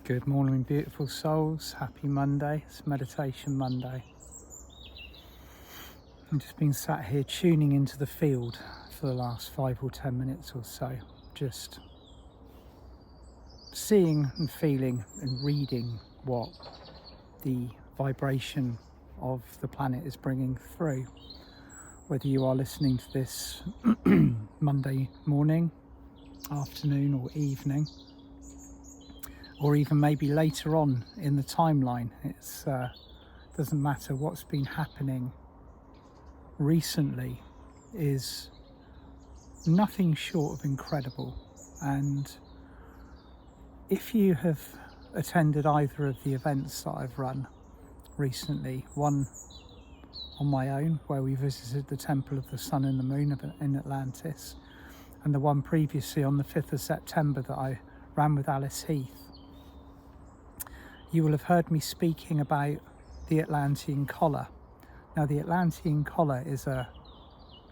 Good morning, beautiful souls. Happy Monday. It's Meditation Monday. I've just been sat here tuning into the field for the last 5 or 10 minutes or so, just seeing and feeling and reading what the vibration of the planet is bringing through. Whether you are listening to this Monday morning, afternoon or evening, or even maybe later on in the timeline, it's doesn't matter. What's been happening recently is nothing short of incredible. And if you have attended either of the events that I've run recently, one on my own where we visited the Temple of the Sun and the Moon in Atlantis, and the one previously on the 5th of September that I ran with Alice Heath, you will have heard me speaking about the Atlantean Collar. Now, the Atlantean Collar is a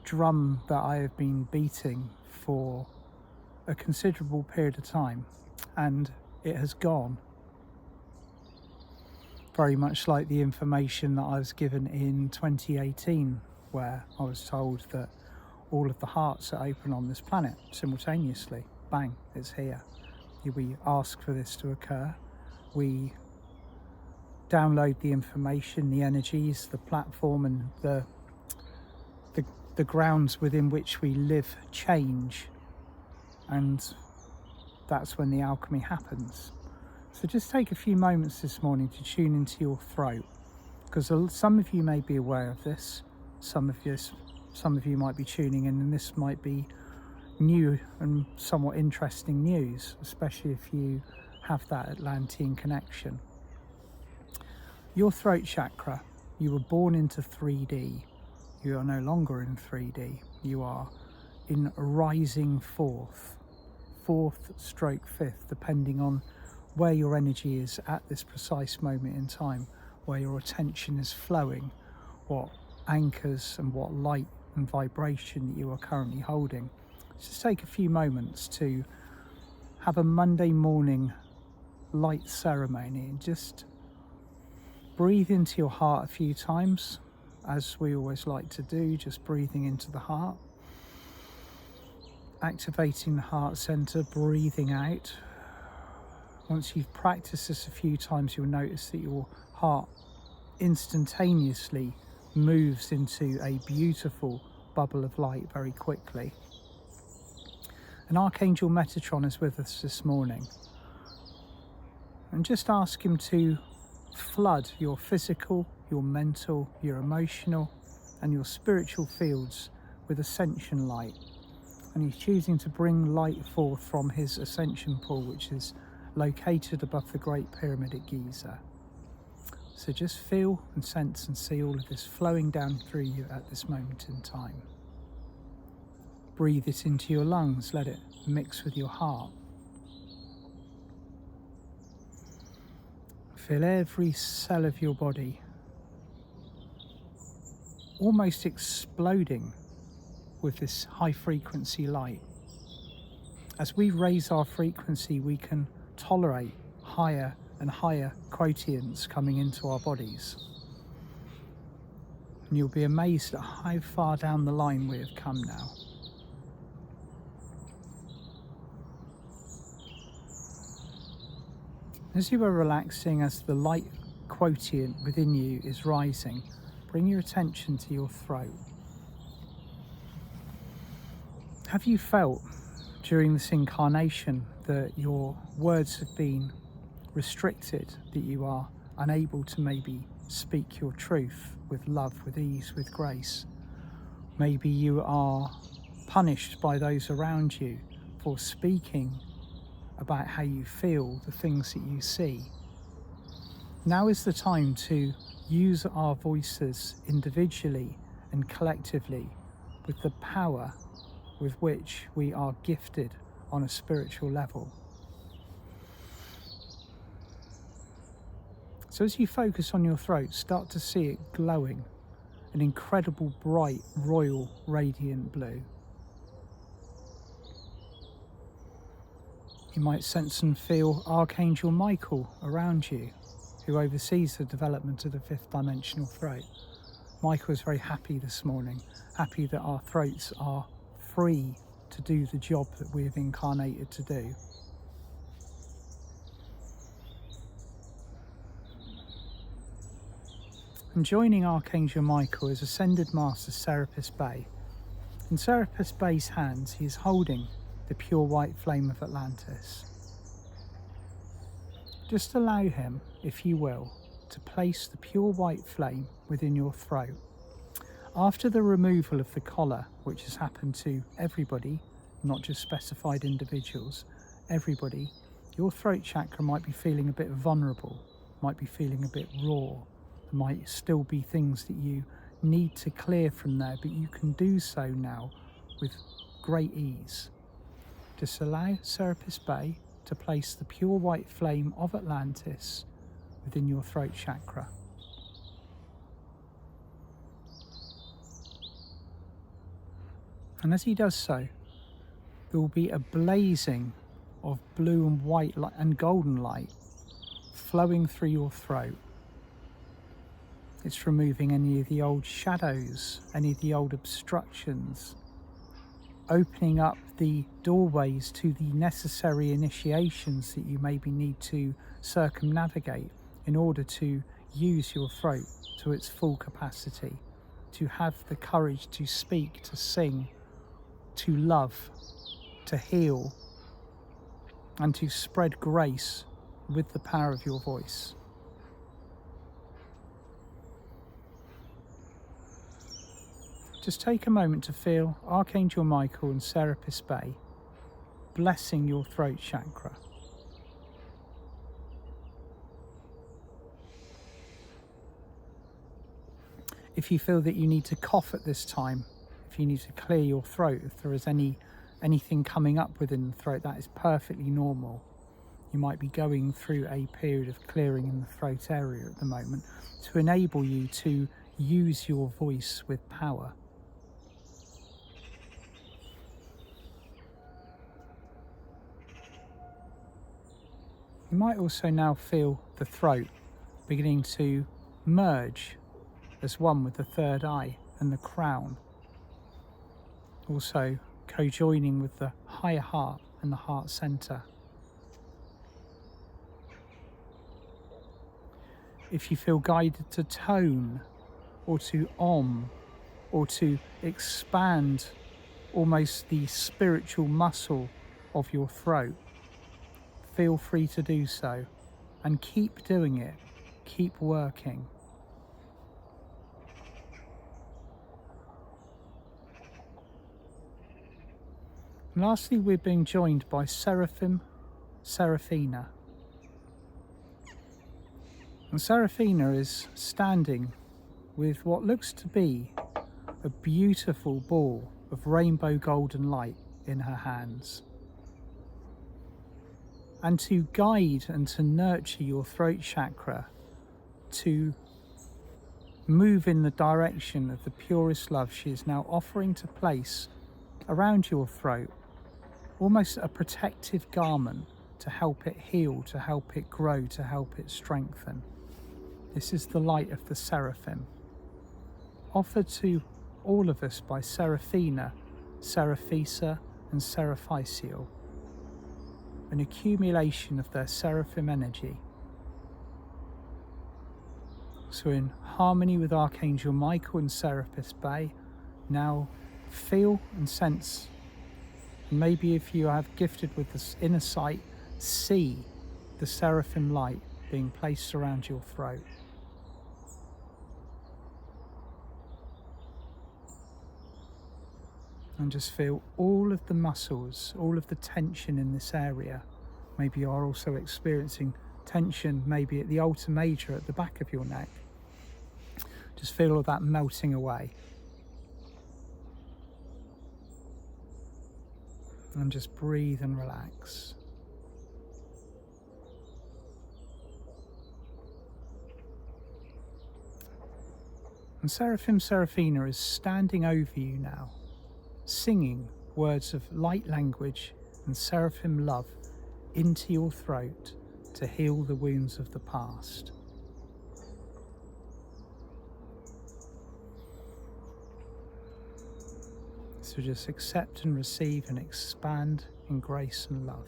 drum that I have been beating for a considerable period of time, and it has gone. Very much like the information that I was given in 2018, where I was told that all of the hearts are open on this planet simultaneously. Bang, it's here. We ask for this to occur. We download the information, the energies, the platform, and the grounds within which we live change, and that's when the alchemy happens. So just take a few moments this morning to tune into your throat, because some of you may be aware of this, some of you might be tuning in, and this might be new and somewhat interesting news, especially if you have that Atlantean connection. Your throat chakra, you were born into 3D. You are no longer in 3D. You are in rising fourth stroke fifth, depending on where your energy is at this precise moment in time, where your attention is flowing, what anchors and what light and vibration that you are currently holding. Just take a few moments to have a Monday morning light ceremony and just breathe into your heart a few times, as we always like to do, just breathing into the heart, activating the heart center, breathing out. Once you've practiced this a few times, you'll notice that your heart instantaneously moves into a beautiful bubble of light very quickly. And Archangel Metatron is with us this morning. And just ask him to flood your physical, your mental, your emotional, and your spiritual fields with ascension light. And he's choosing to bring light forth from his ascension pool, which is located above the Great Pyramid at Giza. So just feel and sense and see all of this flowing down through you at this moment in time. Breathe it into your lungs, let it mix with your heart. Feel every cell of your body almost exploding with this high frequency light. As we raise our frequency, we can tolerate higher and higher quotients coming into our bodies. And you'll be amazed at how far down the line we have come now. As you are relaxing, as the light quotient within you is rising, bring your attention to your throat. Have you felt during this incarnation that your words have been restricted, that you are unable to maybe speak your truth with love, with ease, with grace? Maybe you are punished by those around you for speaking about how you feel, the things that you see. Now is the time to use our voices individually and collectively with the power with which we are gifted on a spiritual level. So as you focus on your throat, start to see it glowing, an incredible bright, royal, radiant blue. You might sense and feel Archangel Michael around you, who oversees the development of the fifth dimensional throat. Michael is very happy this morning, happy that our throats are free to do the job that we have incarnated to do. And joining Archangel Michael is Ascended Master Serapis Bey. In Serapis Bey's hands, he is holding the pure white flame of Atlantis. Just allow him, if you will, to place the pure white flame within your throat. After the removal of the collar, which has happened to everybody, not just specified individuals, everybody, your throat chakra might be feeling a bit vulnerable, might be feeling a bit raw. There might still be things that you need to clear from there, but you can do so now with great ease. Just allow Serapis Bey to place the pure white flame of Atlantis within your throat chakra. And as he does so, there will be a blazing of blue and white light and golden light flowing through your throat. It's removing any of the old shadows, any of the old obstructions, opening up the doorways to the necessary initiations that you maybe need to circumnavigate in order to use your throat to its full capacity, to have the courage to speak, to sing, to love, to heal, and to spread grace with the power of your voice. Just take a moment to feel Archangel Michael and Serapis Bey blessing your throat chakra. If you feel that you need to cough at this time, if you need to clear your throat, if there is anything coming up within the throat, that is perfectly normal. You might be going through a period of clearing in the throat area at the moment to enable you to use your voice with power. You might also now feel the throat beginning to merge as one with the third eye and the crown, also co-joining with the higher heart and the heart center. If you feel guided to tone or to or to expand almost the spiritual muscle of your throat, feel free to do so and keep doing it, keep working. And lastly, we're being joined by Seraphim Seraphina. And Seraphina is standing with what looks to be a beautiful ball of rainbow golden light in her hands. And to guide and to nurture your throat chakra to move in the direction of the purest love, she is now offering to place around your throat almost a protective garment to help it heal, to help it grow, to help it strengthen. This is the light of the Seraphim, offered to all of us by Seraphina, Seraphisa and Seraphysial, an accumulation of their Seraphim energy. So in harmony with Archangel Michael and Serapis Bey, now feel and sense, and maybe if you have gifted with this inner sight, see the Seraphim light being placed around your throat. And just feel all of the muscles, all of the tension in this area. Maybe you are also experiencing tension maybe at the altar major at the back of your neck. Just feel all that melting away. And just breathe and relax. And Seraphim Seraphina is standing over you now, singing words of light language and seraphim love into your throat to heal the wounds of the past. So just accept and receive and expand in grace and love.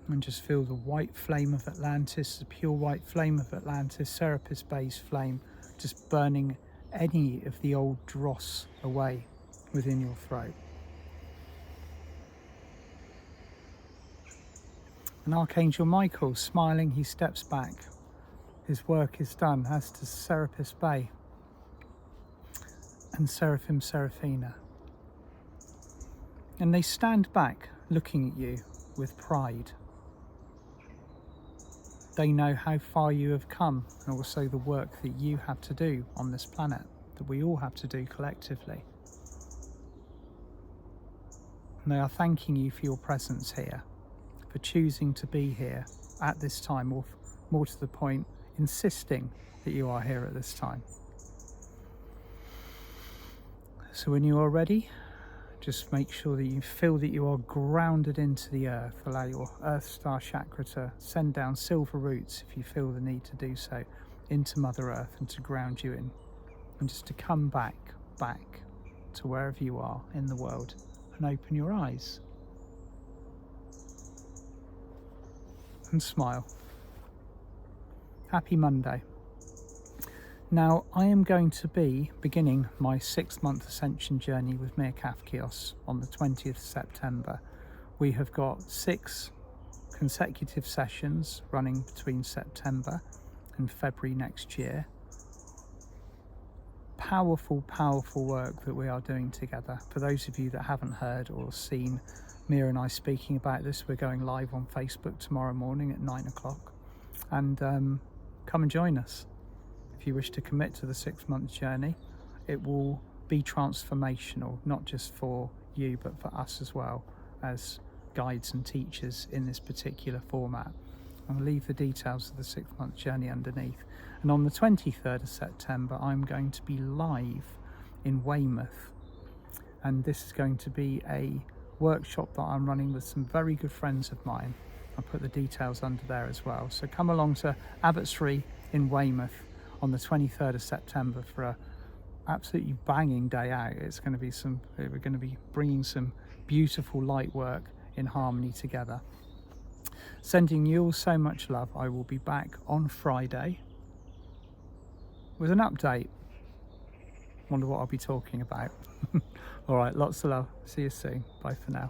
And just feel the white flame of Atlantis, the pure white flame of Atlantis, Serapis Bey's flame, just burning any of the old dross away within your throat. And Archangel Michael, smiling, he steps back. His work is done, as does Serapis Bey and Seraphim Seraphina. And they stand back looking at you with pride. They know how far you have come, and also the work that you have to do on this planet, that we all have to do collectively. And they are thanking you for your presence here, for choosing to be here at this time, or more to the point, insisting that you are here at this time. So when you are ready, just make sure that you feel that you are grounded into the earth. Allow your earth star chakra to send down silver roots, if you feel the need to do so, into Mother Earth, and to ground you in, and just to come back to wherever you are in the world, and open your eyes and smile. Happy Monday. Now, I am going to be beginning my 6-month ascension journey with Mir Kafkios on the 20th September. We have got 6 consecutive sessions running between September and February next year. Powerful, powerful work that we are doing together. For those of you that haven't heard or seen Mir and I speaking about this, we're going live on Facebook tomorrow morning at 9 o'clock. And come and join us. If you wish to commit to the 6-month journey, it will be transformational, not just for you, but for us as well, as guides and teachers in this particular format. I'll leave the details of the 6-month journey underneath. And on the 23rd of September, I'm going to be live in Weymouth. And this is going to be a workshop that I'm running with some very good friends of mine. I'll put the details under there as well. So come along to Abbotsbury in Weymouth on the 23rd of September for a absolutely banging day out. It's going to be we're going to be bringing some beautiful light work in harmony together. Sending you all so much love. I will be back on Friday with an update. Wonder what I'll be talking about. All right, lots of love. See you soon. Bye for now.